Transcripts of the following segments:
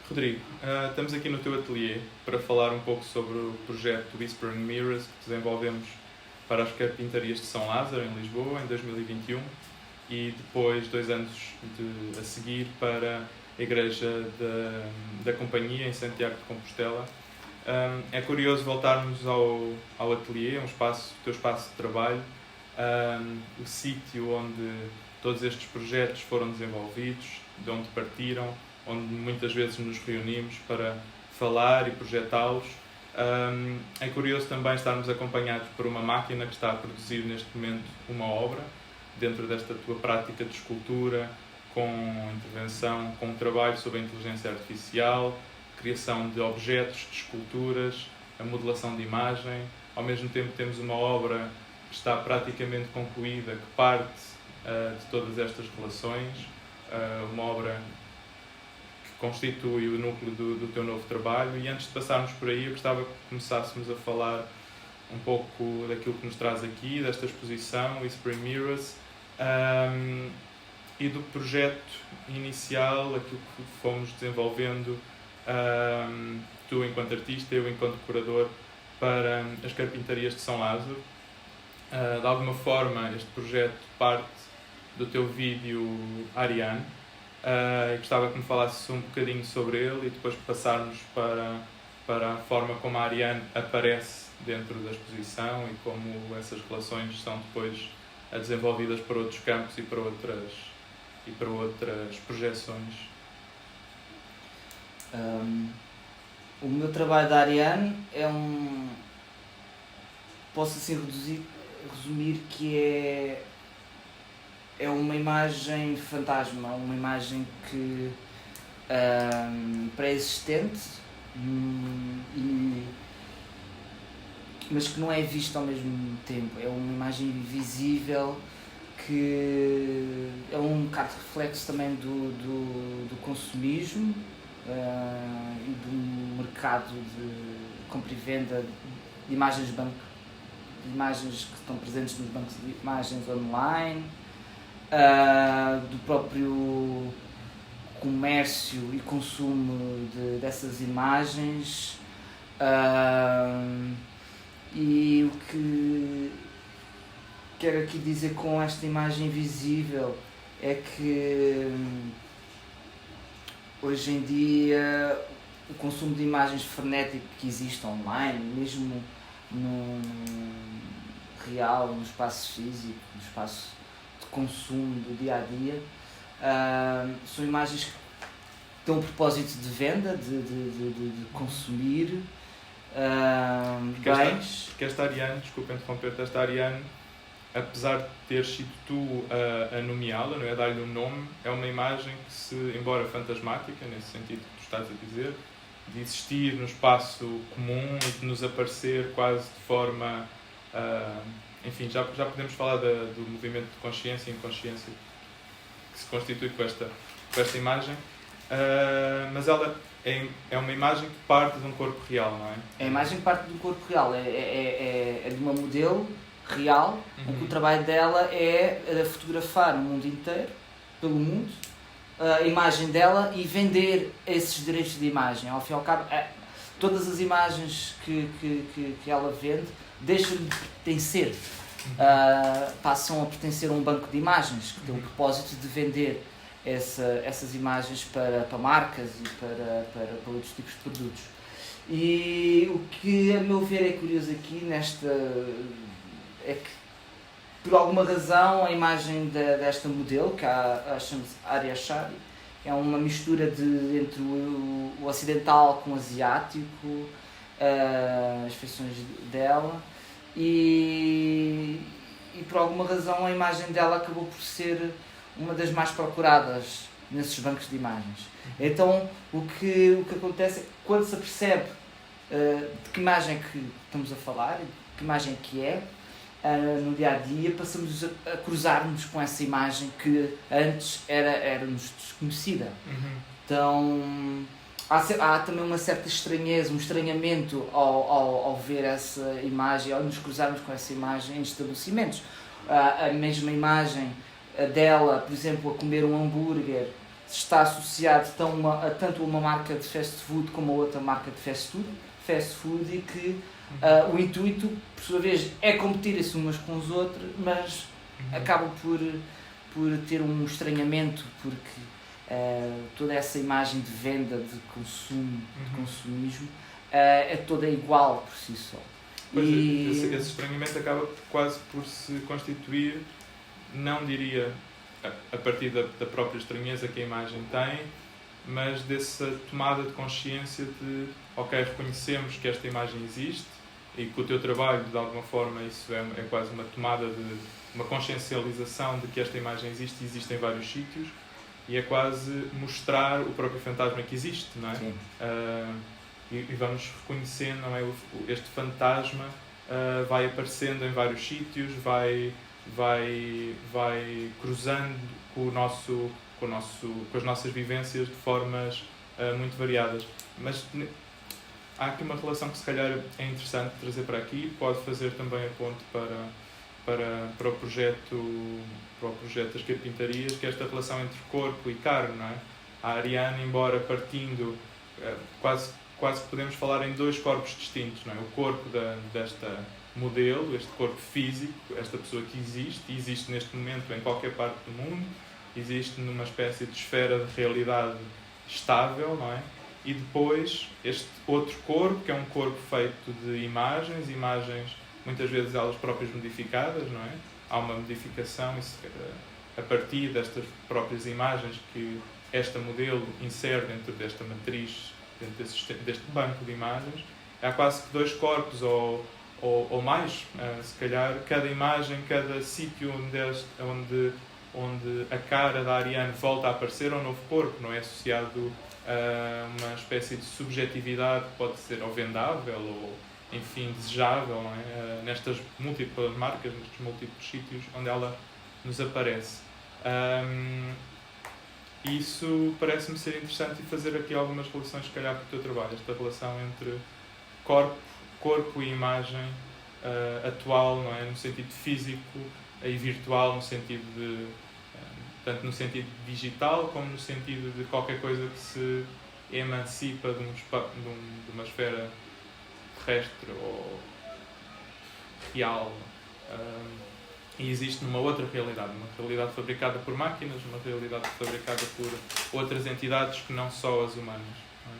Rodrigo, estamos aqui no teu ateliê para falar um pouco sobre o projeto Whispering Mirrors que desenvolvemos para as carpintarias de São Lázaro, em Lisboa, em 2021 e depois 2 anos a seguir para a Igreja da Companhia, em Santiago de Compostela. É curioso voltarmos ao ateliê, o teu espaço de trabalho, o sítio onde todos estes projetos foram desenvolvidos, de onde partiram, onde muitas vezes nos reunimos para falar e projetá-los. É curioso também estarmos acompanhados por uma máquina que está a produzir neste momento uma obra, dentro desta tua prática de escultura, com intervenção, com um trabalho sobre a inteligência artificial, criação de objetos, de esculturas, a modelação de imagem. Ao mesmo tempo temos uma obra que está praticamente concluída, que parte de todas estas relações, uma obra que constitui o núcleo do teu novo trabalho. E antes de passarmos por aí, eu gostava que começássemos a falar um pouco daquilo que nos traz aqui, desta exposição, Whispering Mirrors, e do projeto inicial, aquilo que fomos desenvolvendo, tu enquanto artista, eu enquanto curador, para as carpintarias de São Lázaro. De alguma forma, este projeto parte do teu vídeo Ariane, e gostava que me falasses um bocadinho sobre ele e depois passarmos para a forma como a Ariane aparece dentro da exposição e como essas relações são depois desenvolvidas para outros campos e para outras projeções. O meu trabalho da Ariane posso assim resumir que é uma imagem fantasma, uma imagem que pré-existente, mas que não é vista ao mesmo tempo. É uma imagem invisível que é um bocado reflexo também do consumismo e do mercado de compra e venda de imagens que estão presentes nos bancos de imagens online, do próprio comércio e consumo dessas imagens, e o que quero aqui dizer com esta imagem invisível é que hoje em dia o consumo de imagens frenético que existe online, mesmo no real, no espaço físico, no espaço de consumo do dia a dia, são imagens que têm um propósito de venda, de consumir bens. Porque esta Ariane, desculpa interromper-te, esta Ariane, apesar de ter sido tu a nomeá-la, não é? Dar-lhe um nome, é uma imagem que, embora fantasmática, nesse sentido que tu estás a dizer, de existir no espaço comum e de nos aparecer quase de forma... enfim, já podemos falar do movimento de consciência e inconsciência que se constitui com esta imagem, mas ela é uma imagem que parte de um corpo real, não é? É a imagem que parte de um corpo real, é de uma modelo real, em que o trabalho dela é fotografar o mundo inteiro, pelo mundo, a imagem dela e vender esses direitos de imagem. Ao fim e ao cabo, todas as imagens que ela vende deixam de pertencer, passam a pertencer a um banco de imagens que tem o propósito de vender essas imagens para marcas e para outros tipos de produtos. E o que a meu ver é curioso aqui é que, por alguma razão, a imagem desta modelo, que chama-se Aria Shari, é uma mistura entre o ocidental com o asiático, as feições dela, e por alguma razão a imagem dela acabou por ser uma das mais procuradas nesses bancos de imagens. Então o que acontece é que quando se apercebe de que imagem é que estamos a falar, de que imagem que é, no dia a dia passamos a cruzar-nos com essa imagem que antes era-nos desconhecida. Então há também uma certa estranheza, um estranhamento ao ver essa imagem, ao nos cruzarmos com essa imagem em estabelecimentos. A mesma imagem dela, por exemplo, a comer um hambúrguer está associado tanto a uma marca de fast food como a outra marca de fast food e que o intuito, por sua vez, é competirem-se umas com os outros, mas acabam por ter um estranhamento, porque toda essa imagem de venda, de consumo, de consumismo, é toda igual por si só. Pois esse estranhamento acaba quase por se constituir, não diria a partir da própria estranheza que a imagem tem, mas dessa tomada de consciência de, ok, reconhecemos que esta imagem existe e que o teu trabalho, de alguma forma, isso é quase uma tomada de uma consciencialização de que esta imagem existe e existe em vários sítios, e é quase mostrar o próprio fantasma que existe, não é? E vamos reconhecendo, não é? Este fantasma vai aparecendo em vários sítios, vai cruzando com as nossas vivências de formas muito variadas. Mas há aqui uma relação que se calhar é interessante trazer para aqui, pode fazer também a ponte para o projeto das carpintarias, que é esta relação entre corpo e carne, não é? A Ariane, embora partindo, quase que podemos falar em dois corpos distintos, não é? O corpo desta modelo, este corpo físico, esta pessoa que existe neste momento em qualquer parte do mundo, existe numa espécie de esfera de realidade estável, não é? E depois este outro corpo, que é um corpo feito de imagens muitas vezes elas próprias modificadas, não é? Há uma modificação a partir destas próprias imagens que esta modelo insere dentro desta matriz, dentro deste banco de imagens. Há quase que dois corpos ou mais, se calhar, cada imagem, cada sítio onde a cara da Ariane volta a aparecer, é um novo corpo, não é associado a uma espécie de subjetividade que pode ser ou vendável ou, enfim, desejável, não é? Nestas múltiplas marcas, nestes múltiplos sítios onde ela nos aparece. Isso parece-me ser interessante e fazer aqui algumas relações, se calhar, com o teu trabalho, esta relação entre corpo e imagem atual, não é? No sentido físico e virtual, no sentido tanto no sentido digital como no sentido de qualquer coisa que se emancipa de uma esfera terrestre ou real e existe numa outra realidade, uma realidade fabricada por máquinas, uma realidade fabricada por outras entidades que não só as humanas, não é?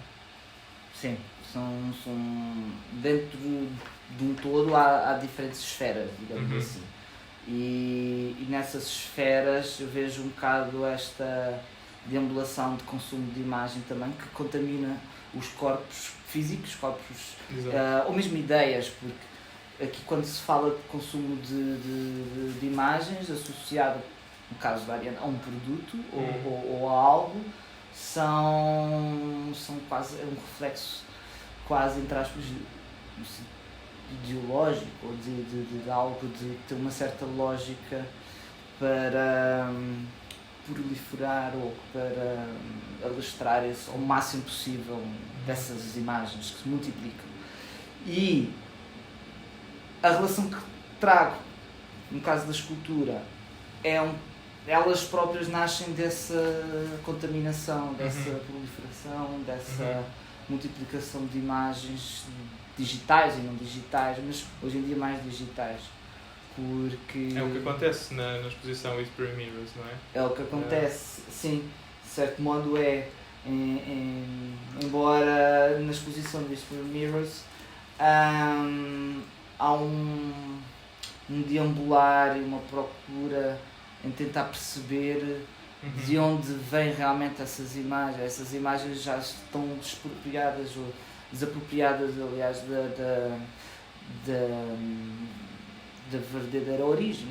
Sim, são dentro de um todo há diferentes esferas, digamos assim. E nessas esferas eu vejo um bocado esta deambulação de consumo de imagem também, que contamina os corpos físicos, ou mesmo ideias, porque aqui quando se fala de consumo de imagens associado, no caso da Ariane, a um produto ou a algo, são quase um reflexo, quase entre aspas, ideológico, ou de algo de ter uma certa lógica para proliferar ou para alastrar ao máximo possível dessas imagens que se multiplicam. E a relação que trago, no caso da escultura, elas próprias nascem dessa contaminação, dessa proliferação, dessa multiplicação de imagens digitais e não digitais, mas hoje em dia mais digitais, porque... É o que acontece na exposição Whispering Mirrors, não é? É o que acontece, sim, de certo modo embora na exposição Whispering Mirrors há um deambular e uma procura em tentar perceber de onde vêm realmente essas imagens. Essas imagens já estão despropriadas ou desapropriadas, aliás, da verdadeira origem.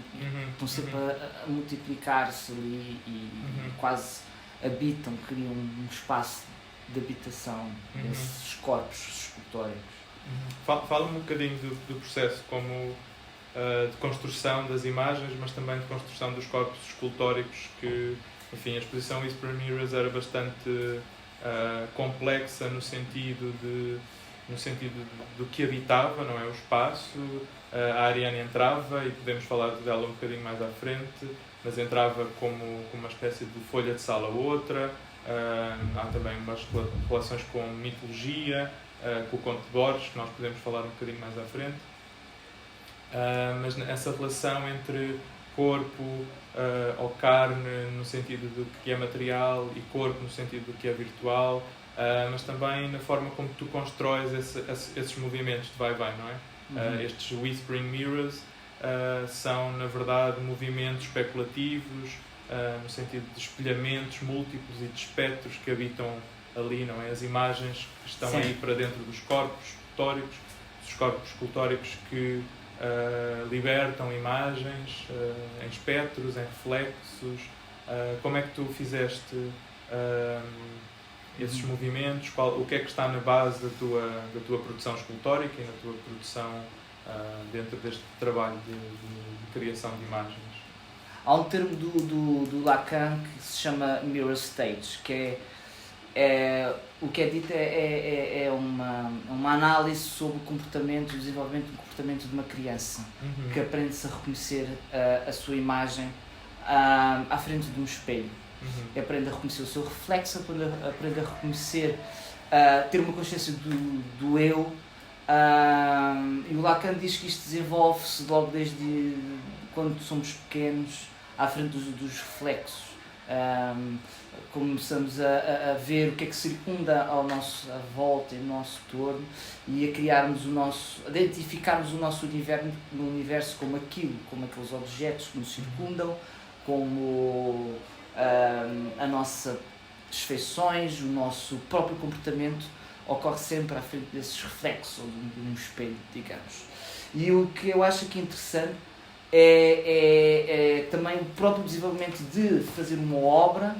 Estão sempre a multiplicar-se ali e quase habitam, criam um espaço de habitação desses corpos escultóricos. Fala-me um bocadinho do processo como de construção das imagens, mas também de construção dos corpos escultóricos, que, enfim, a exposição Whispering Mirrors era bastante complexa no sentido do que habitava, não é? O espaço. A Ariane entrava, e podemos falar dela um bocadinho mais à frente, mas entrava como uma espécie de folha de sal a outra, Há também umas relações com mitologia, com o Conto de Borges, que nós podemos falar um bocadinho mais à frente. Mas essa relação entre corpo ou carne, no sentido do que é material, e corpo no sentido do que é virtual, mas também na forma como tu constróis esses movimentos de vai-vai, não é? Estes Whispering Mirrors são, na verdade, movimentos especulativos, no sentido de espelhamentos múltiplos e de espectros que habitam ali, não é? As imagens que estão Sim. aí para dentro dos corpos escultóricos que libertam imagens em espectros, em reflexos. Como é que tu fizeste esses movimentos? O que é que está na base da tua produção escultórica e na tua produção dentro deste trabalho de criação de imagens? Há um termo do Lacan que se chama mirror stage, que o que é dito é uma análise sobre o comportamento, o desenvolvimento do comportamento de uma criança, que aprende-se a reconhecer a sua imagem à frente de um espelho. Aprende a reconhecer o seu reflexo, aprende a reconhecer, ter uma consciência do eu, e o Lacan diz que isto desenvolve-se logo desde quando somos pequenos, à frente dos reflexos. Começamos a ver o que é que circunda à nossa volta e no nosso entorno, e a criarmos a identificarmos o nosso universo como aqueles objetos que nos circundam, como as nossas feições, o nosso próprio comportamento ocorre sempre à frente desses reflexos, ou de um espelho, digamos. E o que eu acho aqui interessante é também o próprio desenvolvimento de fazer uma obra,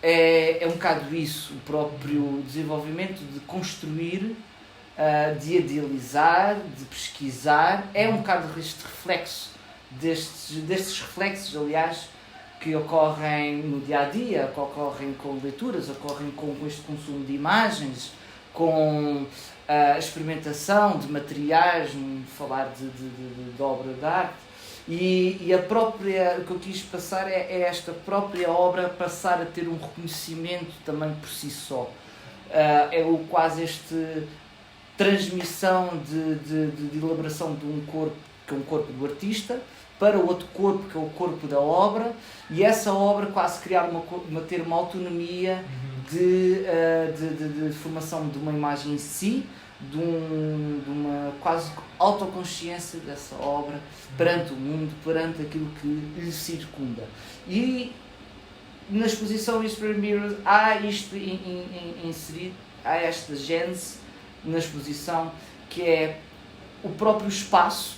é um bocado isso, o próprio desenvolvimento de construir, de idealizar, de pesquisar, é um bocado este reflexo, destes reflexos, aliás, que ocorrem no dia-a-dia, que ocorrem com leituras, ocorrem com este consumo de imagens, com a experimentação de materiais, falar de obra de arte. E o que eu quis passar é esta própria obra passar a ter um reconhecimento também por si só. Quase esta transmissão de elaboração de um corpo, que é um corpo do artista, para o outro corpo, que é o corpo da obra, e essa obra quase ter uma autonomia de formação de uma imagem em si, de uma quase autoconsciência dessa obra perante o mundo, perante aquilo que lhe circunda. E na exposição Whispering Mirrors há isto inserido, há esta gênese na exposição, que é o próprio espaço,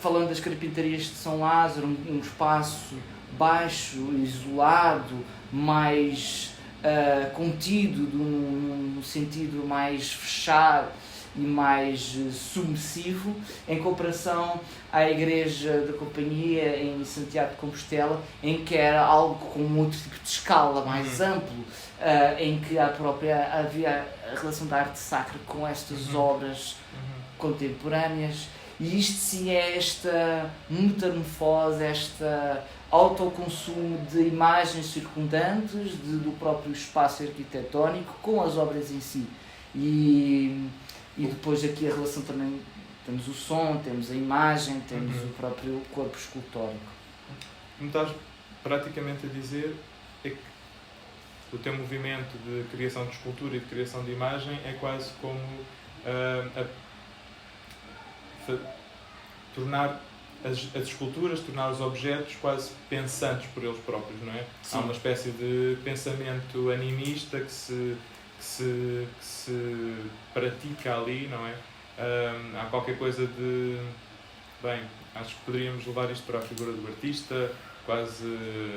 falando das carpintarias de São Lázaro, um espaço baixo, isolado, mais contido, num sentido mais fechado e mais submersivo, em comparação à Igreja da Companhia em Santiago de Compostela, em que era algo com um outro tipo de escala, mais amplo, em que havia a relação da arte sacra com estas obras contemporâneas. E isto sim é esta metamorfose, esta autoconsumo de imagens circundantes, do próprio espaço arquitetónico com as obras em si. E depois aqui a relação também, temos o som, temos a imagem, temos o próprio corpo escultórico. O que me estás praticamente a dizer é que o teu movimento de criação de escultura e de criação de imagem é quase como tornar as esculturas, tornar os objetos quase pensantes por eles próprios, não é? Sim. Há uma espécie de pensamento animista que se pratica ali, não é? Há qualquer coisa de... Bem, acho que poderíamos levar isto para a figura do artista, quase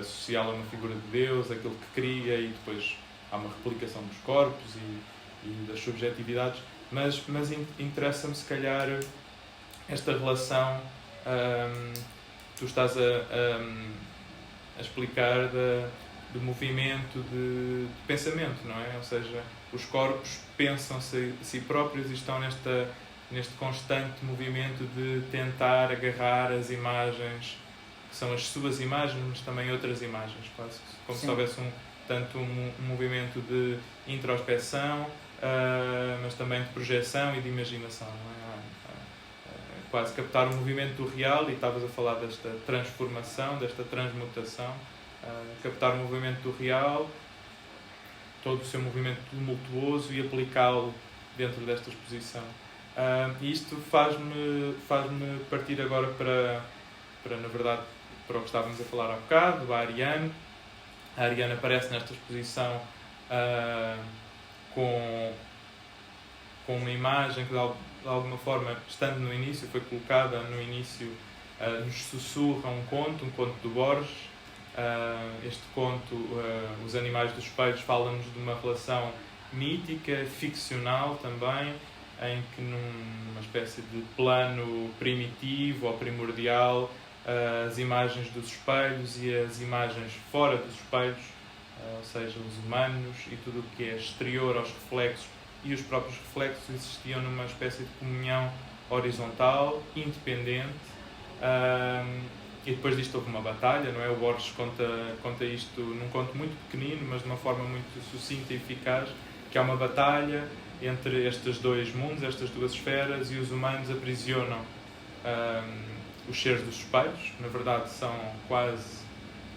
associá-la a uma figura de Deus, aquele que cria, e depois há uma replicação dos corpos e das subjetividades, mas interessa-me se calhar esta relação tu estás a explicar do movimento de pensamento, não é? Ou seja, os corpos pensam-se a si próprios e estão neste constante movimento de tentar agarrar as imagens, que são as suas imagens, mas também outras imagens, quase como se houvesse tanto um movimento de introspeção, mas também de projeção e de imaginação, não é? Quase captar o movimento do real, e estavas a falar desta transformação, desta transmutação, captar o movimento do real, todo o seu movimento tumultuoso, e aplicá-lo dentro desta exposição. E isto faz-me partir agora para, na verdade, para o que estávamos a falar há bocado, a Ariane. A Ariane aparece nesta exposição com uma imagem que, de alguma forma, estando no início, foi colocada no início, nos sussurra um conto do Borges. Este conto, Os Animais dos Espelhos, fala-nos de uma relação mítica, ficcional também, em que numa espécie de plano primitivo ou primordial, as imagens dos espelhos e as imagens fora dos espelhos, ou seja, os humanos e tudo o que é exterior aos reflexos e os próprios reflexos, existiam numa espécie de comunhão horizontal, independente. E depois disto houve uma batalha, não é? O Borges conta isto num conto muito pequenino, mas de uma forma muito sucinta e eficaz, que há uma batalha entre estes dois mundos, estas duas esferas, e os humanos aprisionam os seres dos espelhos, que na verdade são quase,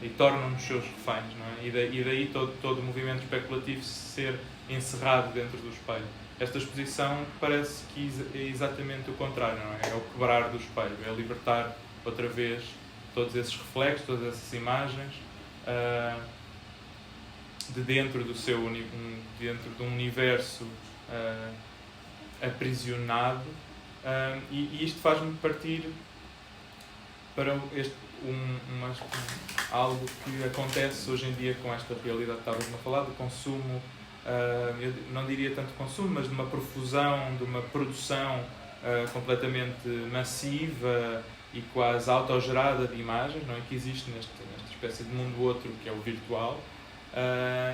e tornam-nos seus reféns, não é? E daí todo o movimento especulativo ser encerrado dentro do espelho. Esta exposição parece que é exatamente o contrário, não é? É o quebrar do espelho, é libertar outra vez todos esses reflexos, todas essas imagens, de dentro do seu dentro de um universo aprisionado, e isto faz-me partir para algo que acontece hoje em dia com esta realidade que estávamos a falar, do consumo, eu não diria tanto consumo, mas de uma profusão, de uma produção completamente massiva e quase autogerada de imagens, não é? Que existe nesta espécie de mundo outro que é o virtual,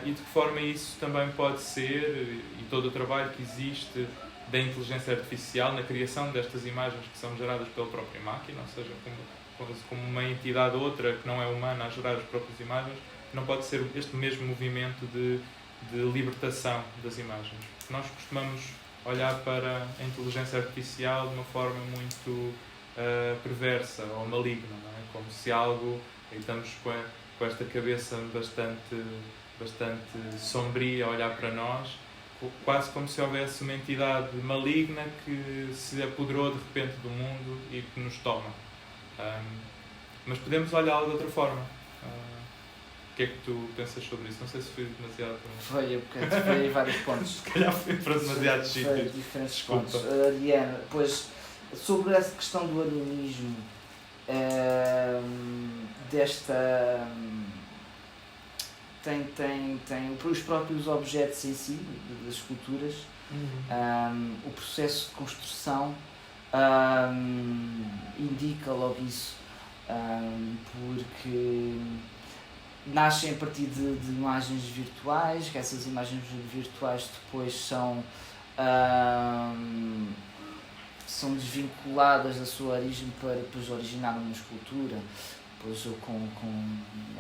e de que forma isso também pode ser, e todo o trabalho que existe da inteligência artificial na criação destas imagens que são geradas pela própria máquina, ou seja, como uma entidade outra que não é humana a gerar as próprias imagens, não pode ser este mesmo movimento de libertação das imagens. Nós costumamos olhar para a inteligência artificial de uma forma muito perversa ou maligna, não é? Como se algo, e estamos com esta cabeça bastante sombria a olhar para nós, quase como se houvesse uma entidade maligna que se apoderou de repente do mundo e que nos toma. Mas podemos olhá-lo de outra forma. O que é que tu pensas sobre isso? Não sei se foi demasiado... Foi vários pontos. Se calhar foi para demasiados sítios. Foi diferentes pontos. Diana, pois, sobre essa questão do animismo, tem os próprios objetos em si, das esculturas, o processo de construção indica logo isso, porque nascem a partir de imagens virtuais, que essas imagens virtuais depois são desvinculadas da sua origem para depois originar uma escultura, depois ou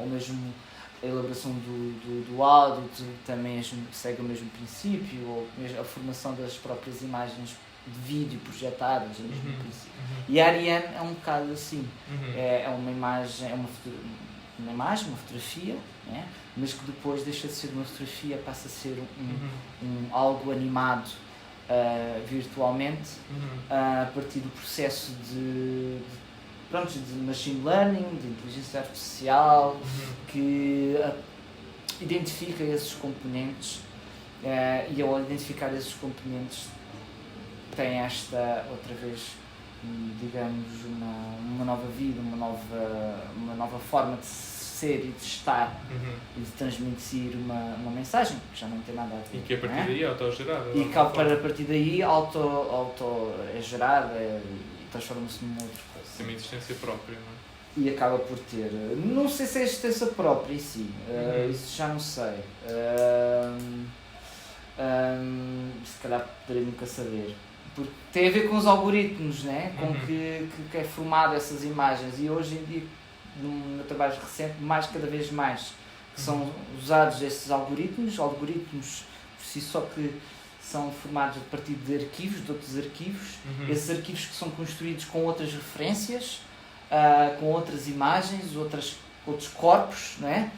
mesmo a elaboração do áudio também segue o mesmo princípio, ou mesmo a formação das próprias imagens de vídeo projetadas, o mesmo princípio. E a Ariane é um bocado assim, é uma imagem, uma fotografia, né? Mas que depois deixa de ser uma fotografia, passa a ser algo animado virtualmente, a partir do processo de machine learning, de inteligência artificial, que identifica esses componentes, e ao identificar esses componentes tem esta, outra vez, digamos, uma nova vida, uma nova forma de ser e de estar, e de transmitir uma mensagem que já não tem nada a ver. E que a partir daí é autogerada. E que a partir daí é gerada e transforma-se numa outra coisa. Tem uma existência própria, não é? E acaba por ter, não sei se é a existência própria em si, isso já não sei. Se calhar poderei nunca saber. Porque tem a ver com os algoritmos, né? Com que é formado essas imagens, e hoje em dia, no trabalho recente, cada vez mais, que que são usados esses algoritmos por si só que são formados a partir de arquivos, de outros arquivos, esses arquivos que são construídos com outras referências, com outras imagens, outros corpos, não é?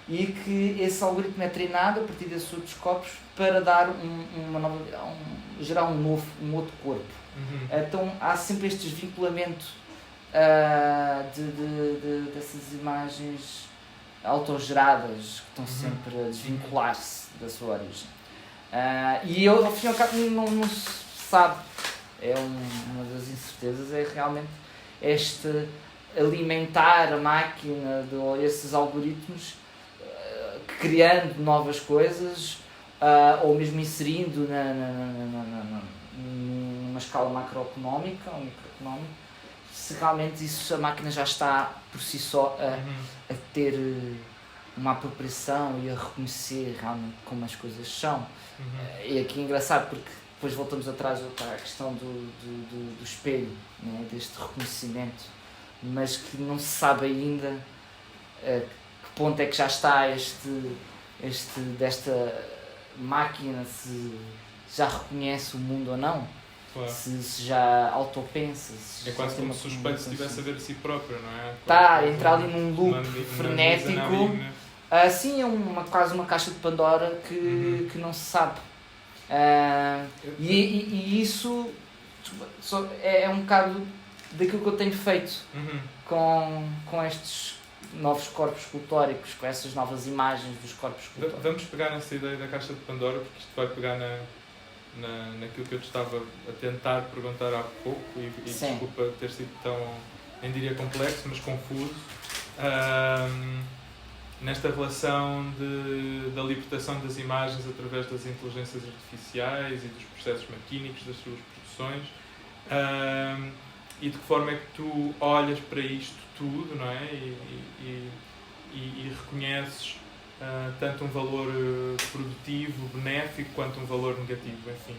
E que esse algoritmo é treinado a partir desses outros corpos para dar gerar um outro corpo. Então há sempre este desvinculamento dessas imagens autogeradas que estão sempre a desvincular-se da sua origem. E ao fim e ao cabo não se sabe, uma das incertezas é realmente este alimentar a máquina esses algoritmos, criando novas coisas, ou mesmo inserindo numa escala macroeconómica ou microeconómica, se realmente a máquina já está por si só a ter uma apropriação e a reconhecer realmente como as coisas são. E aqui é engraçado porque depois voltamos atrás à questão do espelho, né? Deste reconhecimento, mas que não se sabe ainda que ponto é que já está desta máquina, se já reconhece o mundo ou não. Claro. Se já autopensa. É quase como se o espelho estivesse a ver a si próprio, não é? Está a entrar ali num loop frenético. Sim, é quase uma caixa de Pandora que não se sabe. E isso é um bocado daquilo que eu tenho feito com estes novos corpos escultóricos, com essas novas imagens dos corpos escultóricos. Vamos pegar nessa ideia da caixa de Pandora, porque isto vai pegar naquilo que eu te estava a tentar perguntar há pouco e desculpa ter sido tão, nem diria complexo, mas confuso, nesta relação da libertação das imagens através das inteligências artificiais e dos processos maquínicos das suas produções, e de que forma é que tu olhas para isto tudo, não é? E reconheces tanto um valor produtivo, benéfico, quanto um valor negativo, enfim.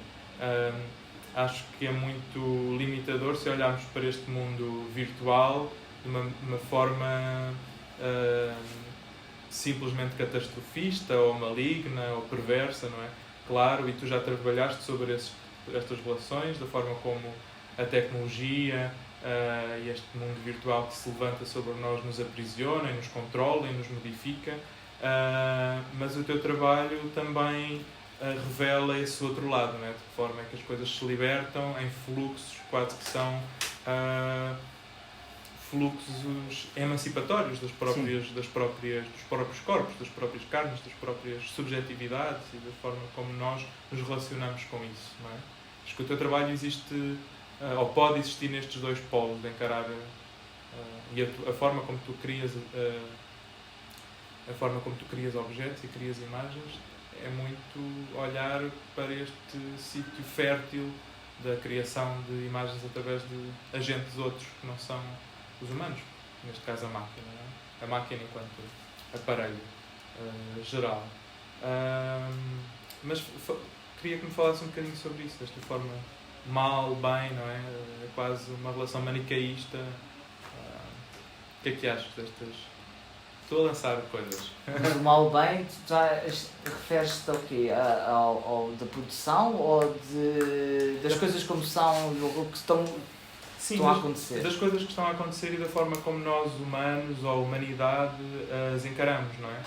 Acho que é muito limitador se olharmos para este mundo virtual de uma forma simplesmente catastrofista, ou maligna, ou perversa, não é? Claro, e tu já trabalhaste sobre estas relações, da forma como a tecnologia e este mundo virtual que se levanta sobre nós nos aprisiona, nos controla e nos modifica. Mas o teu trabalho também revela esse outro lado, não é? De que forma é que as coisas se libertam em fluxos quase que são fluxos emancipatórios dos próprios corpos, das próprias carnes, das próprias subjetividades e da forma como nós nos relacionamos com isso, não é? Acho que o teu trabalho existe, ou pode existir nestes dois polos, de encarar e a forma como tu crias objetos e crias imagens é muito olhar para este sítio fértil da criação de imagens através de agentes outros que não são os humanos, neste caso a máquina, não é? A máquina enquanto aparelho geral. Mas queria que me falasse um bocadinho sobre isso, desta forma mal, bem, não é? É quase uma relação manicaísta. O que é que achas destas? Estou a lançar coisas. Mas o mal bem, tu já referes-te ao quê? Da produção ou das coisas como são, que estão a acontecer? Das coisas que estão a acontecer e da forma como nós, humanos ou a humanidade, as encaramos, não é?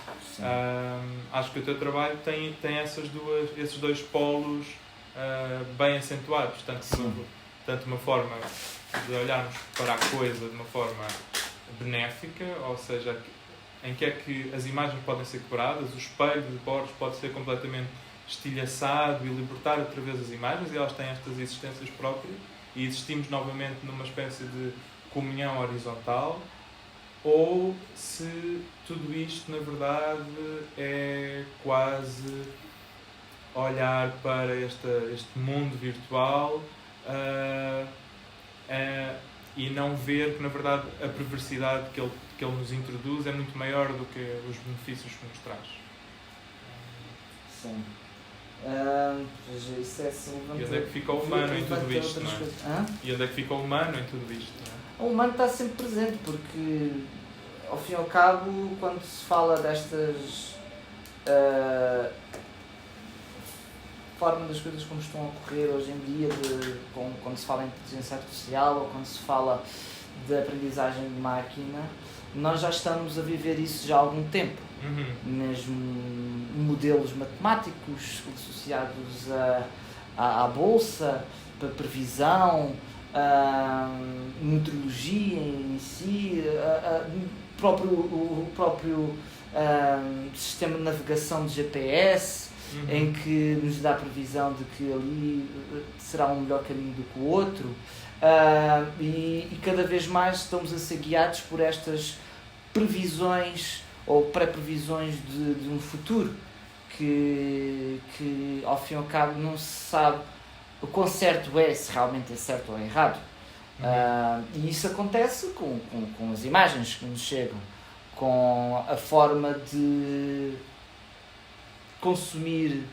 Acho que o teu trabalho tem esses dois polos bem acentuados. Tanto uma forma de olharmos para a coisa de uma forma benéfica, ou seja, em que é que as imagens podem ser quebradas, o espelho de Borges pode ser completamente estilhaçado e libertar através das imagens, e elas têm estas existências próprias, e existimos novamente numa espécie de comunhão horizontal, ou se tudo isto, na verdade, é quase olhar para este mundo virtual e não ver que, na verdade, a perversidade que ele nos introduz é muito maior do que os benefícios que nos traz. Sim. Isso é e onde é que fica o humano em tudo isto, não é? E onde é que fica o humano em tudo isto, não é? O humano está sempre presente, porque ao fim e ao cabo, quando se fala destas forma das coisas como estão a ocorrer hoje em dia, quando se fala em inteligência artificial ou quando se fala de aprendizagem de máquina, nós já estamos a viver isso já há algum tempo. Mesmo modelos matemáticos associados à bolsa, para previsão, meteorologia em si, o próprio sistema de navegação de GPS, em que nos dá a previsão de que ali será um melhor caminho do que o outro, e cada vez mais estamos a ser guiados por estas previsões ou pré-previsões de um futuro que ao fim e ao cabo não se sabe o quão certo é, se realmente é certo ou é errado. E isso acontece com as imagens que nos chegam, com a forma de consumir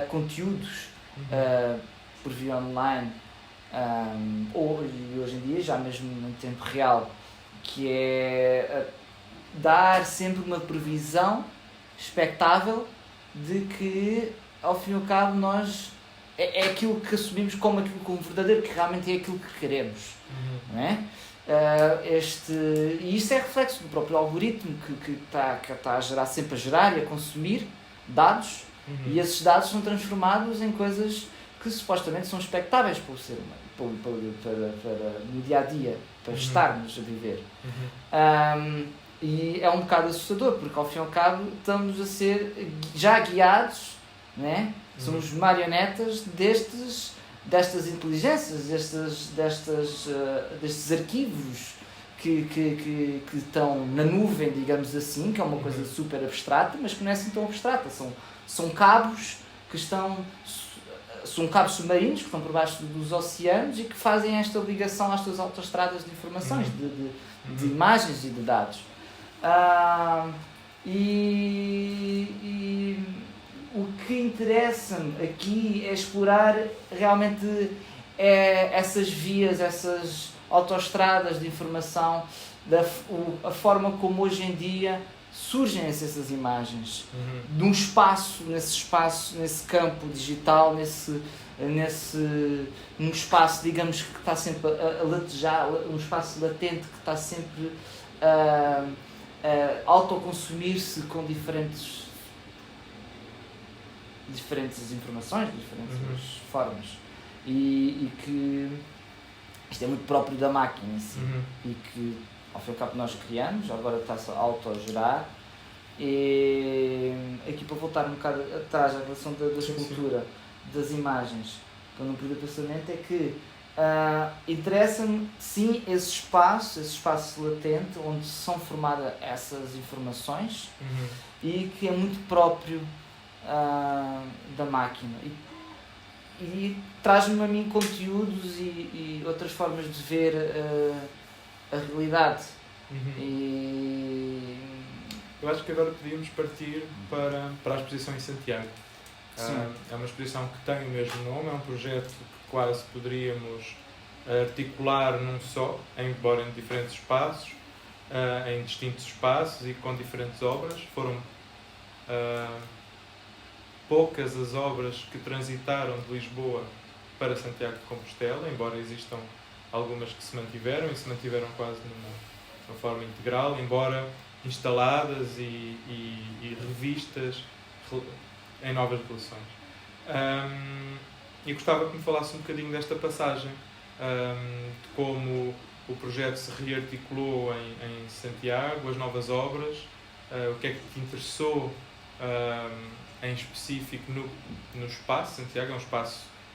conteúdos por via online, e hoje em dia, já mesmo no tempo real, que é dar sempre uma previsão expectável de que, ao fim e ao cabo, nós é aquilo que assumimos como aquilo como verdadeiro, que realmente é aquilo que queremos. Não é? E isso é reflexo do próprio algoritmo que está a gerar, sempre a gerar e a consumir dados, e esses dados são transformados em coisas que supostamente são expectáveis para o ser humano, para no dia a dia, para estarmos a viver. E é um bocado assustador, porque ao fim e ao cabo estamos a ser já guiados, né? Somos marionetas destas inteligências, destes arquivos que estão na nuvem, digamos assim, que é uma coisa super abstrata, mas que não é assim tão abstrata. São cabos que são cabos submarinos que estão por baixo dos oceanos e que fazem esta ligação às tuas autoestradas de informações, de imagens e de dados. O que interessa-me aqui é explorar realmente essas vias, essas autoestradas de informação, a forma como hoje em dia surgem essas imagens, num espaço, nesse campo digital, num espaço, digamos, que está sempre a latejar, um espaço latente que está sempre a autoconsumir-se com diferentes informações, diferentes formas, e que isto é muito próprio da máquina em si, e que ao fim e ao cabo nós criamos, agora está-se a autogerar. E aqui, para voltar um bocado atrás à relação da escultura, das imagens, para não perder o pensamento, é que interessa-me sim esse espaço latente onde são formadas essas informações, e que é muito próprio da máquina, e traz-me a mim conteúdos e outras formas de ver a realidade. Eu acho que agora podíamos partir para a exposição em Santiago. É uma exposição que tem o mesmo nome, é um projeto que quase poderíamos articular num só, embora em diferentes espaços, em distintos espaços e com diferentes obras. Foram poucas as obras que transitaram de Lisboa para Santiago de Compostela, embora existam algumas que se mantiveram, e se mantiveram quase numa forma integral, embora instaladas e revistas em novas versões. E gostava que me falasse um bocadinho desta passagem, de como o projeto se rearticulou em Santiago, as novas obras, o que é que te interessou em específico no espaço. Santiago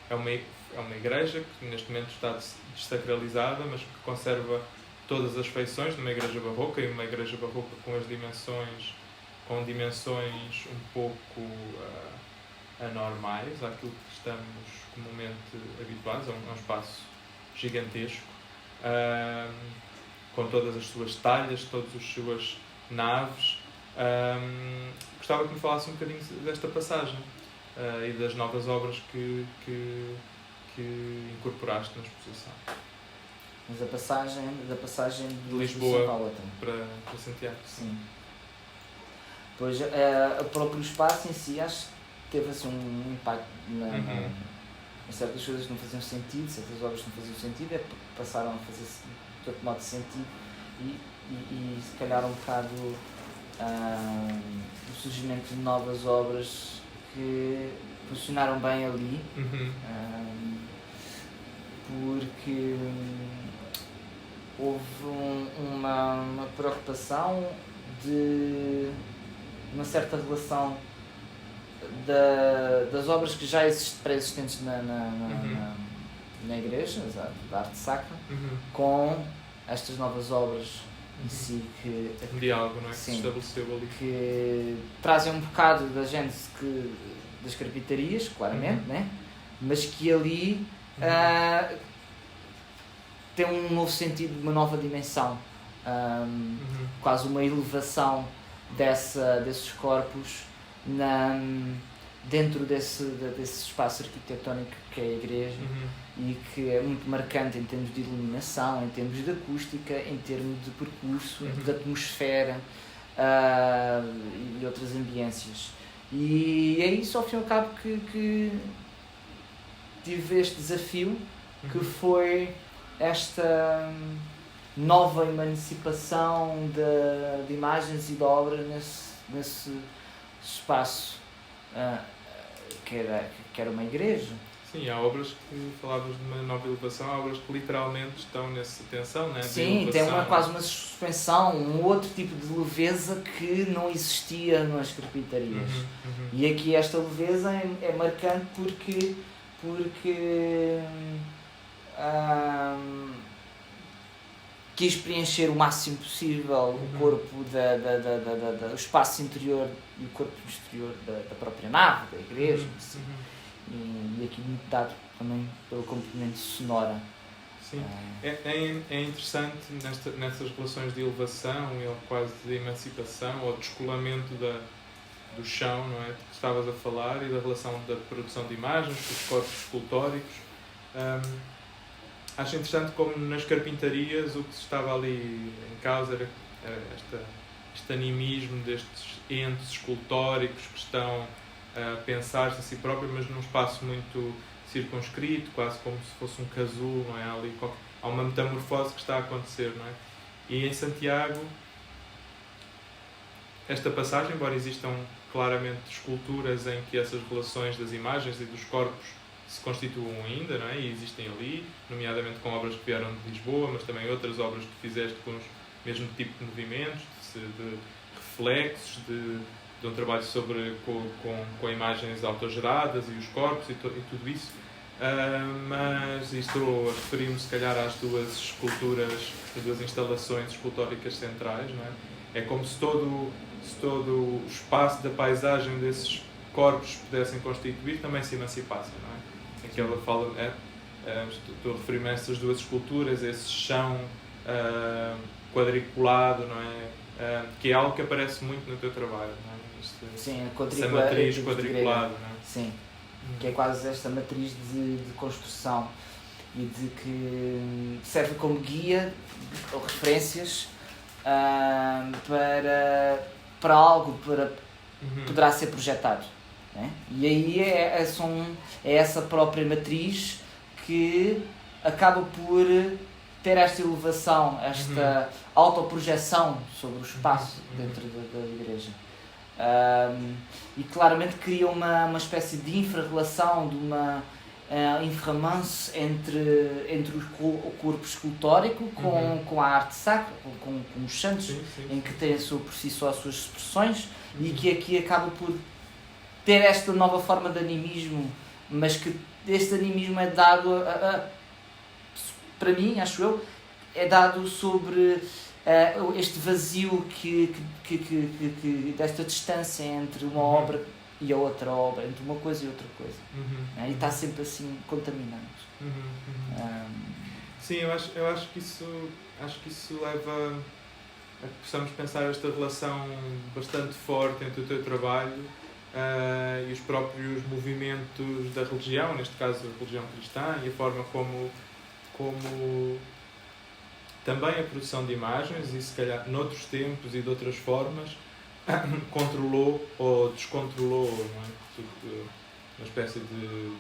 é uma igreja que neste momento está desacralizada, mas que conserva todas as feições de uma igreja barroca, e uma igreja barroca com dimensões um pouco anormais àquilo que estamos comumente habituados. É um espaço gigantesco, com todas as suas talhas, todas as suas naves. Gostava que me falasse um bocadinho desta passagem e das novas obras que incorporaste na exposição. Mas da passagem de Lisboa São Paulo também. para Santiago. Sim. Pois, o próprio espaço em si, acho que teve assim, um impacto em certas coisas que não faziam sentido, certas obras que não faziam sentido, passaram a fazer de outro modo sentido e se calhar um bocado o surgimento de novas obras que funcionaram bem ali, porque houve uma preocupação de uma certa relação das obras que já pré-existentes na igreja, da arte sacra, com estas novas obras em si que... Um diálogo, não é? Sim, que se estabeleceu ali. Que trazem um bocado da gênese das carpintarias, claramente, né? Mas que ali tem um novo sentido, uma nova dimensão, quase uma elevação desses corpos dentro desse espaço arquitetónico que é a igreja, e que é muito marcante em termos de iluminação, em termos de acústica, em termos de percurso, de atmosfera e outras ambiências. E é isso, ao fim e ao cabo, que tive este desafio, que foi esta nova emancipação de imagens e de obras nesse espaço que era uma igreja. Sim, há obras que falavas de uma nova elevação, há obras que literalmente estão nessa tensão, né? Sim, tem quase uma suspensão, um outro tipo de leveza que não existia nas carpintarias. E aqui esta leveza é marcante porque quis preencher o máximo possível o corpo, o espaço interior e o corpo exterior da própria nave, da igreja. E aqui muito dado também pelo componente sonora. Sim, é interessante nessas relações de elevação ou quase de emancipação ou descolamento do chão, não é? Que estavas a falar, e da relação da produção de imagens com os corpos escultóricos. Acho interessante como nas carpintarias o que se estava ali em causa era este animismo destes entes escultóricos que estão a pensar-se a si próprios, mas num espaço muito circunscrito, quase como se fosse um casulo, não é? Ali há uma metamorfose que está a acontecer, não é? E em Santiago, esta passagem, embora existam claramente esculturas em que essas relações das imagens e dos corpos se constituam ainda, não é? E existem ali, nomeadamente com obras que vieram de Lisboa, mas também outras obras que fizeste com o mesmo tipo de movimentos, de reflexos, de um trabalho com imagens autogeradas e os corpos e tudo isso. Mas estou a referir-me se calhar às duas esculturas, às duas instalações escultóricas centrais, não é? É como se todo o espaço da paisagem desses corpos pudessem constituir também se emancipassem, não é? Aqui ela fala, estou a referir-me a essas duas esculturas, esse chão quadriculado, não é? Que é algo que aparece muito no teu trabalho, não é? Sim, essa matriz quadriculada, não é? Sim, que é quase esta matriz de construção e de que serve como guia ou referências para algo poderá ser projetado. Né? E aí é essa própria matriz que acaba por ter esta elevação, esta autoprojeção sobre o espaço dentro da igreja. E claramente cria uma espécie de infra-relação, de uma inframance entre o corpo escultórico com a arte sacra, com os santos, sim. Em que tem por si só as suas expressões, e que aqui acaba por ter esta nova forma de animismo, mas que este animismo é dado, para mim, acho eu, é dado sobre este vazio desta distância entre uma obra e a outra obra, entre uma coisa e outra coisa. E está sempre assim contaminado. Sim, eu acho que isso leva a que possamos pensar esta relação bastante forte entre o teu trabalho e os próprios movimentos da religião, neste caso a religião cristã, e a forma como também a produção de imagens e se calhar noutros tempos e de outras formas controlou ou descontrolou, não é? Uma espécie de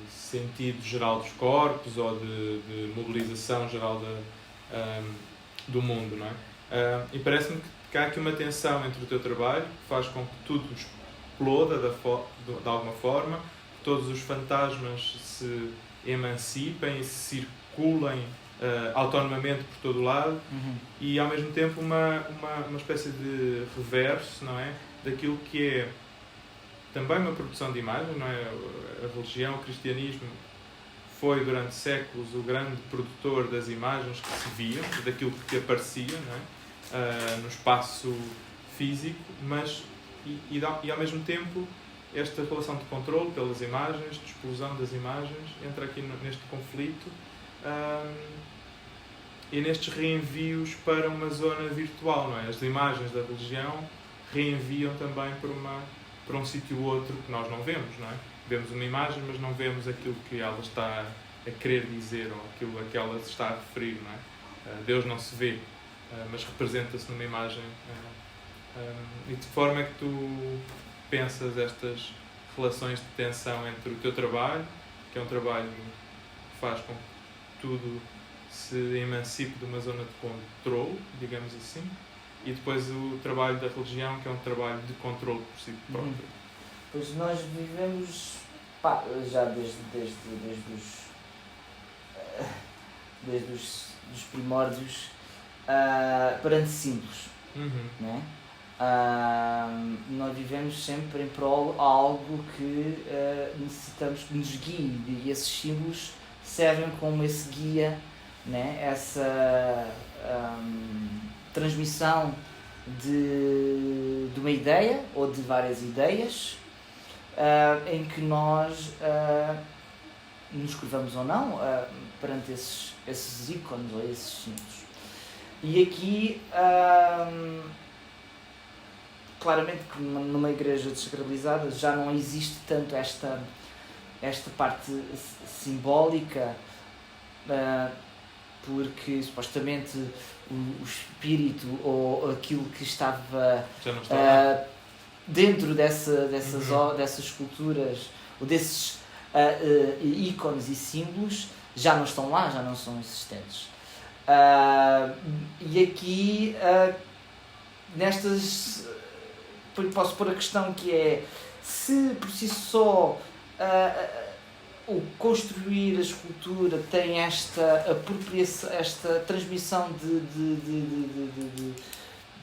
sentido geral dos corpos ou de mobilização geral do mundo, não é? E parece-me que há aqui uma tensão entre o teu trabalho que faz com que tudo exploda de alguma forma, que todos os fantasmas se emancipem e se circulem autonomamente por todo o lado e ao mesmo tempo uma espécie de reverso, não é? Daquilo que é também uma produção de imagem, não é? A religião, o cristianismo foi durante séculos o grande produtor das imagens que se viam, daquilo que aparecia, não é? No espaço físico, mas e ao mesmo tempo esta relação de controle pelas imagens, de explosão das imagens, entra aqui neste conflito e nestes reenvios para uma zona virtual, não é? As imagens da religião reenviam também para um sítio ou outro que nós não vemos, não é? Vemos uma imagem, mas não vemos aquilo que ela está a querer dizer ou aquilo a que ela se está a referir, não é? Deus não se vê, mas representa-se numa imagem. E de que forma é que tu pensas estas relações de tensão entre o teu trabalho, que é um trabalho que faz com que tudo se emancipe de uma zona de controle, digamos assim, e depois o trabalho da religião, que é um trabalho de controle por si próprio? Pois nós vivemos já desde os primórdios perante símbolos, né? Nós vivemos sempre em prol a algo que necessitamos que nos guie, e esses símbolos servem como esse guia, né? Essa transmissão de uma ideia ou de várias ideias em que nós nos curvamos ou não perante esses ícones ou esses símbolos. E aqui claramente que numa igreja desacralizada já não existe tanto esta parte simbólica, porque supostamente o espírito ou aquilo que estava dentro dessas esculturas ou desses ícones e símbolos já não estão lá, já não são existentes. E aqui nestas posso pôr a questão que é se por si só o construir a escultura tem esta apropriação, esta transmissão de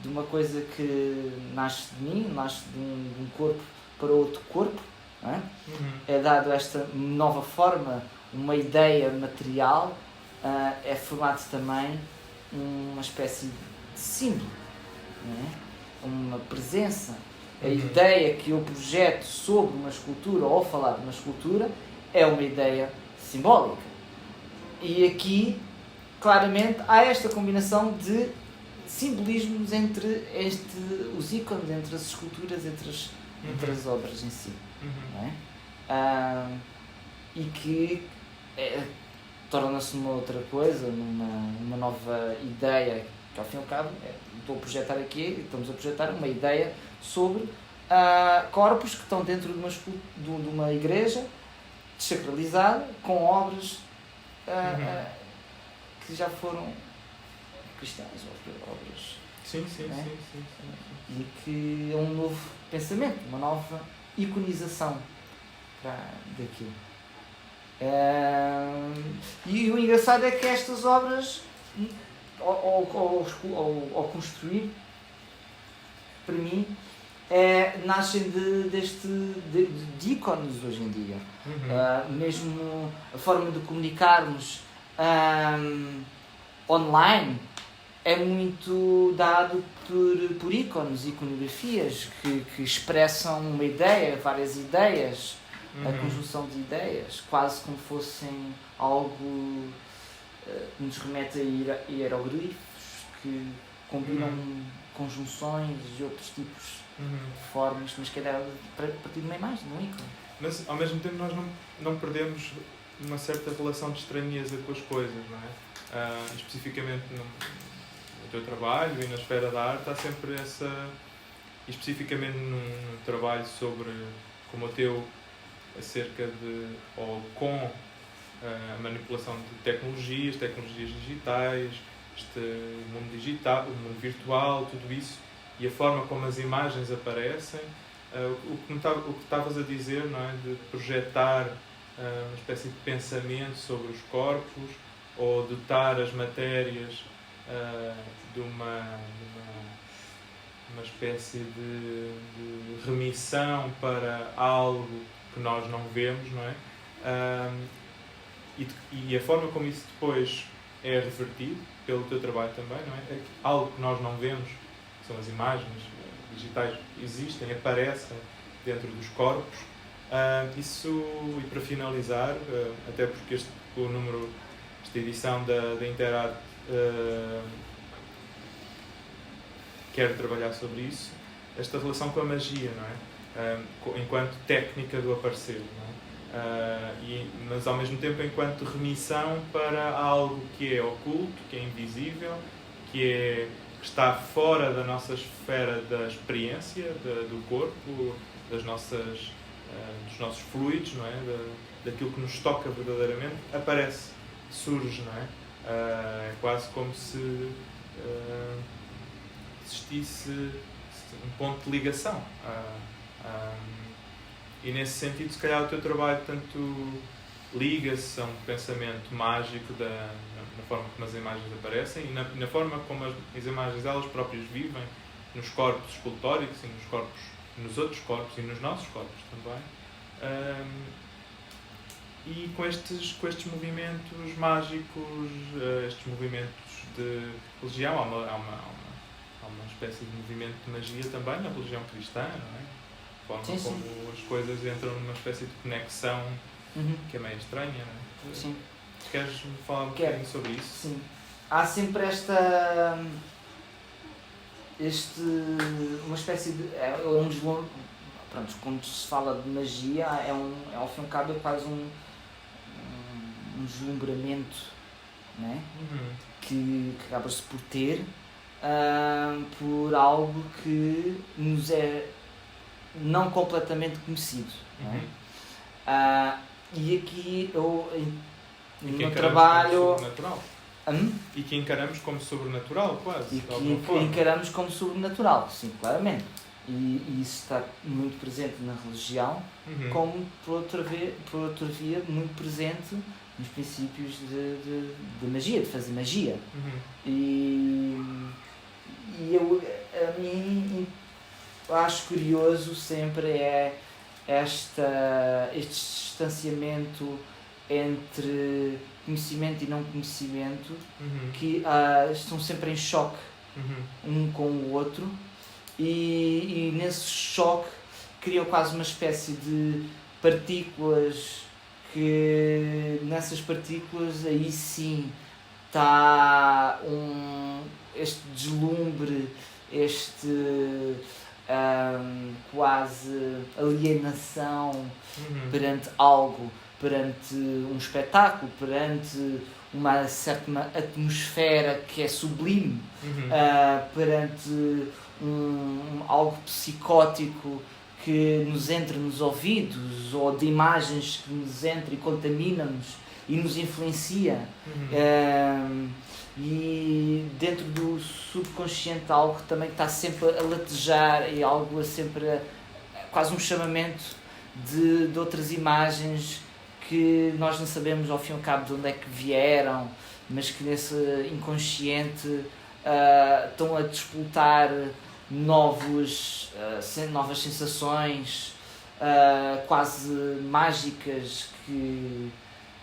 uma coisa que nasce de mim, nasce de um corpo para outro corpo, não é? É dado esta nova forma, uma ideia material, é formado também uma espécie de símbolo, não é? Uma presença. A ideia que eu projeto sobre uma escultura ou falar de uma escultura é uma ideia simbólica. E aqui, claramente, há esta combinação de simbolismos entre os ícones, entre as esculturas, entre as obras em si. Não é? E que torna-se uma outra coisa, numa nova ideia, que ao fim e ao cabo estamos a projetar uma ideia sobre corpos que estão dentro de uma igreja desacralizada, com obras que já foram cristãs, obras. Sim. E que é um novo pensamento, uma nova iconização daquilo. E o engraçado é que estas obras, ao construir, para mim, nascem de ícones hoje em dia. Mesmo a forma de comunicarmos online é muito dado por ícones, iconografias que expressam uma ideia, várias ideias, a conjunção de ideias, quase como fossem algo que nos remete a hieroglifos que combinam conjunções e outros tipos de formas, mas que é dado a partir de uma imagem, de um ícone. Mas ao mesmo tempo nós não perdemos uma certa relação de estranheza com as coisas, não é? Especificamente no teu trabalho e na esfera da arte há sempre essa... Especificamente num trabalho sobre, como o teu, acerca de, ou com a manipulação de tecnologias digitais, este mundo digital, o mundo virtual, tudo isso, e a forma como as imagens aparecem, o que estavas a dizer, não é? De projetar uma espécie de pensamento sobre os corpos, ou dotar as matérias de uma espécie de remissão para algo que nós não vemos, não é? E a forma como isso depois é revertido pelo teu trabalho também, não é? É algo que nós não vemos, que são as imagens digitais, existem, aparecem dentro dos corpos. Isso, e para finalizar, até porque esta edição da Interarte quer trabalhar sobre isso, esta relação com a magia, não é? Enquanto técnica do aparecer, não é? Mas ao mesmo tempo enquanto remissão para algo que é oculto, que é invisível, que está fora da nossa esfera da experiência, do corpo, dos nossos fluidos, não é? Daquilo que nos toca verdadeiramente, aparece, surge, não é? É quase como se existisse um ponto de ligação. E nesse sentido, se calhar o teu trabalho tanto liga-se a um pensamento mágico na forma como as imagens aparecem e na forma como as imagens elas próprias vivem nos corpos escultóricos e nos outros corpos e nos nossos corpos também. E com estes movimentos mágicos, estes movimentos de religião, há uma espécie de movimento de magia também na religião cristã, não é? A forma sim, como as coisas entram numa espécie de conexão que é meio estranha, não é? Sim. Queres falar um bocadinho sobre isso? Sim. Há sempre uma espécie de... Pronto, quando se fala de magia, ao fim e ao cabo é quase um deslumbramento, não é? Que acaba-se por ter por algo que nos é não completamente conhecido, não é? E aqui eu no trabalho e que encaramos como sobrenatural, quase. E que encaramos como sobrenatural, sim, claramente. E isso está muito presente na religião, como por outra via muito presente nos princípios de magia, de fazer magia. E a mim acho curioso sempre este distanciamento entre conhecimento e não conhecimento, que estão sempre em choque um com o outro, e nesse choque criam quase uma espécie de partículas, que nessas partículas aí sim está este deslumbre, quase alienação perante algo, perante um espetáculo, perante uma certa atmosfera que é sublime, perante algo psicótico que nos entra nos ouvidos, ou de imagens que nos entra e contamina-nos e nos influencia. E dentro do subconsciente algo que também está sempre a latejar, e algo quase um chamamento de outras imagens que nós não sabemos ao fim e ao cabo de onde é que vieram, mas que nesse inconsciente estão a despoltar novas sensações quase mágicas que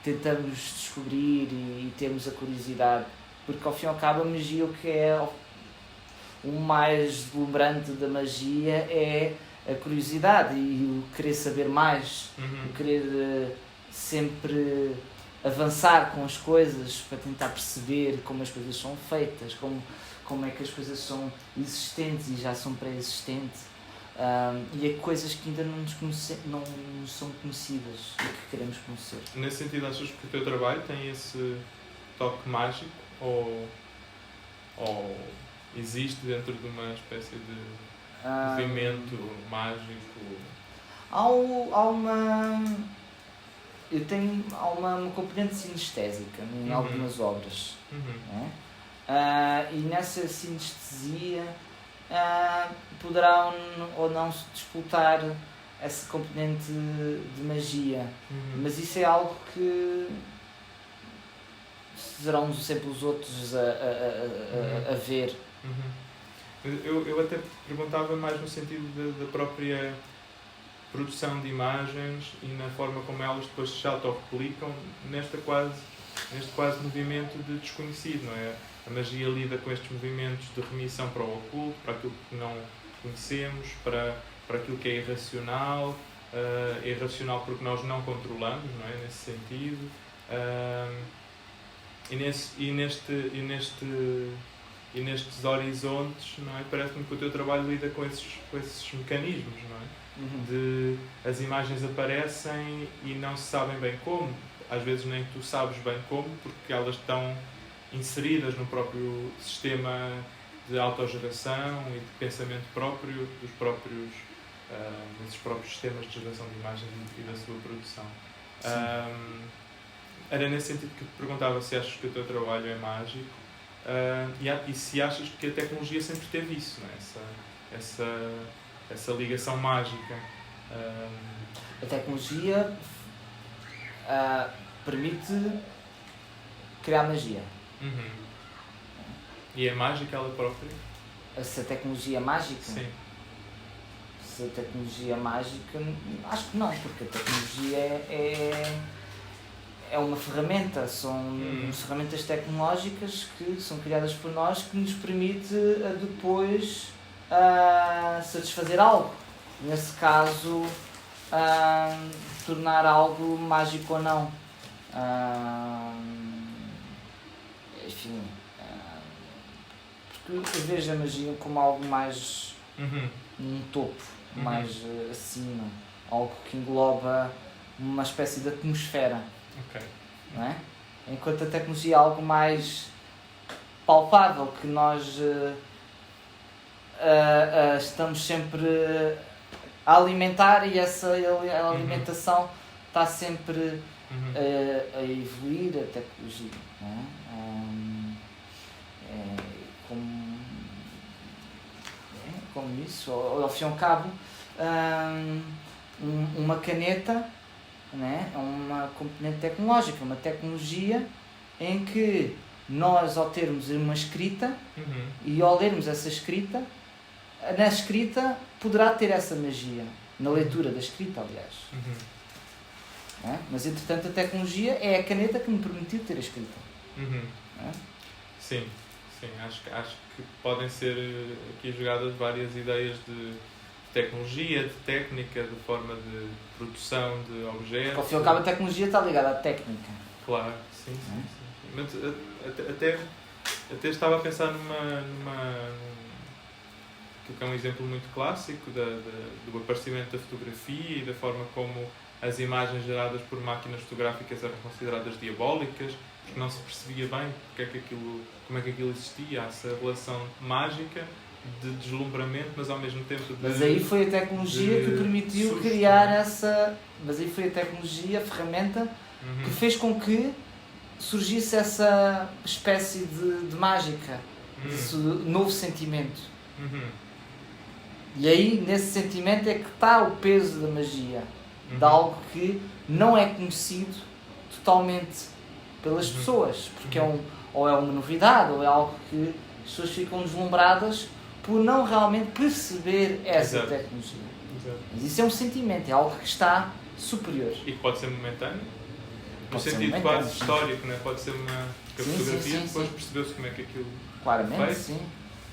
tentamos descobrir e temos a curiosidade, porque ao fim e ao cabo a magia, o que é o mais deslumbrante da magia é a curiosidade e o querer saber mais, o querer sempre avançar com as coisas para tentar perceber como as coisas são feitas, como é que as coisas são existentes e já são pré-existentes. E é coisas que ainda não nos são conhecidas e que queremos conhecer. Nesse sentido, achas que o teu trabalho tem esse toque mágico ou existe dentro de uma espécie de movimento mágico? Há uma componente sinestésica em algumas obras. E nessa sinestesia poderá ou não se disputar essa componente de magia. Mas isso é algo que serão sempre os outros a ver. Eu até perguntava mais no sentido da própria produção de imagens e na forma como elas depois se autorreplicam neste quase movimento de desconhecido, não é? A magia lida com estes movimentos de remissão para o oculto, para aquilo que não conhecemos, para aquilo que é irracional, irracional porque nós não controlamos, não é? Nesse sentido. E nestes horizontes, não é? Parece-me que o teu trabalho lida com esses mecanismos, não é? De as imagens aparecem e não se sabem bem como, às vezes nem tu sabes bem como, porque elas estão inseridas no próprio sistema de autogeração e de pensamento próprio desses próprios sistemas de geração de imagens e da sua produção. Era nesse sentido que te perguntava se achas que o teu trabalho é mágico e se achas que a tecnologia sempre teve isso, não é? Essa ligação mágica. A tecnologia permite criar magia. E é mágica ela própria? Se a tecnologia é mágica? Sim. Se a tecnologia é mágica, acho que não, porque a tecnologia é uma ferramenta, são ferramentas tecnológicas que são criadas por nós que nos permite depois satisfazer algo. Nesse caso, tornar algo mágico ou não. Enfim, porque eu vejo a magia como algo mais num topo, mais acima, algo que engloba uma espécie de atmosfera. Não é? Enquanto a tecnologia é algo mais palpável, que nós estamos sempre a alimentar e essa alimentação está sempre a evoluir a tecnologia. Não é? Como isso, ao fim e ao cabo, uma caneta, não é? É uma componente tecnológica, uma tecnologia em que nós, ao termos uma escrita e ao lermos essa escrita, na escrita poderá ter essa magia, na leitura da escrita, aliás. É? Mas, entretanto, a tecnologia é a caneta que me permitiu ter a escrita. É? Sim, acho que podem ser aqui jogadas várias ideias de tecnologia, de técnica, de forma de produção de objetos. Ao fim e ao cabo, a tecnologia está ligada à técnica. Claro, sim. Mas até estava a pensar que é um exemplo muito clássico do aparecimento da fotografia e da forma como as imagens geradas por máquinas fotográficas eram consideradas diabólicas, porque não se percebia bem como é que aquilo existia, essa relação mágica de deslumbramento, mas ao mesmo tempo de... Mas aí foi a tecnologia que permitiu criar essa... Mas aí foi a tecnologia, a ferramenta, que fez com que surgisse essa espécie de mágica, esse novo sentimento. E aí, nesse sentimento, é que está o peso da magia, de algo que não é conhecido totalmente pelas pessoas, porque ou é uma novidade, ou é algo que as pessoas ficam deslumbradas por não realmente perceber essa tecnologia. Mas isso é um sentimento, é algo que está superior. E que pode ser momentâneo, no sentido quase histórico, não é? Pode ser uma fotografia, depois percebeu-se como é que aquilo claramente, sim.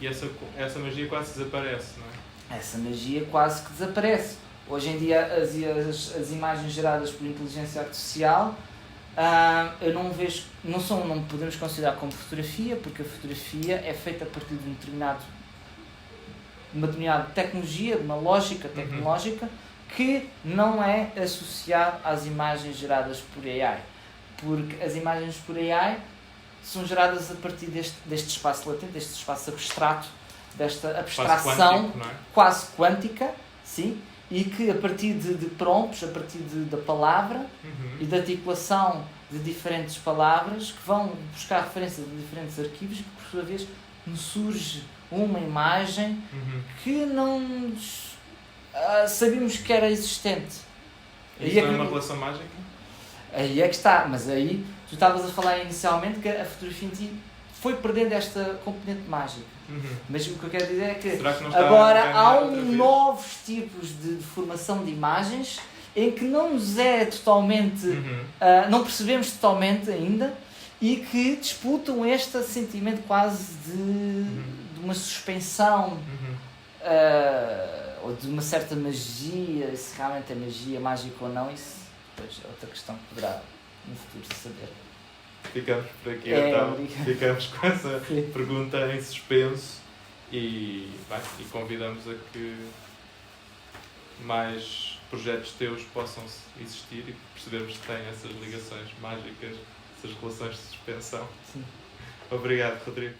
E essa magia quase desaparece, não é? Essa magia quase que desaparece. Hoje em dia as imagens geradas por inteligência artificial eu não vejo, não podemos considerar como fotografia, porque a fotografia é feita a partir de um determinado de uma determinada tecnologia, de uma lógica tecnológica, que não é associado às imagens geradas por AI. Porque as imagens por AI são geradas a partir deste espaço latente, deste espaço abstrato, desta abstração quase quântica, sim, e que a partir de prompts, a partir da palavra e da articulação de diferentes palavras que vão buscar referências de diferentes arquivos e que, por sua vez, nos surge uma imagem que não sabíamos que era existente. Isso não é uma relação mágica? Aí é que está, mas aí tu estavas a falar inicialmente que a fotografia em ti foi perdendo esta componente mágica. Mas o que eu quero dizer é que agora há novos tipos de formação de imagens em que não nos é totalmente, não percebemos totalmente ainda e que disputam este sentimento quase de uma suspensão ou de uma certa magia, se realmente é magia, mágica ou não, isso depois é outra questão que poderá no futuro saber. Ficamos por aqui então, ficamos com essa pergunta em suspenso e convidamos a que mais projetos teus possam existir e percebermos que têm essas ligações mágicas, essas relações de suspensão. Sim. Obrigado, Rodrigo.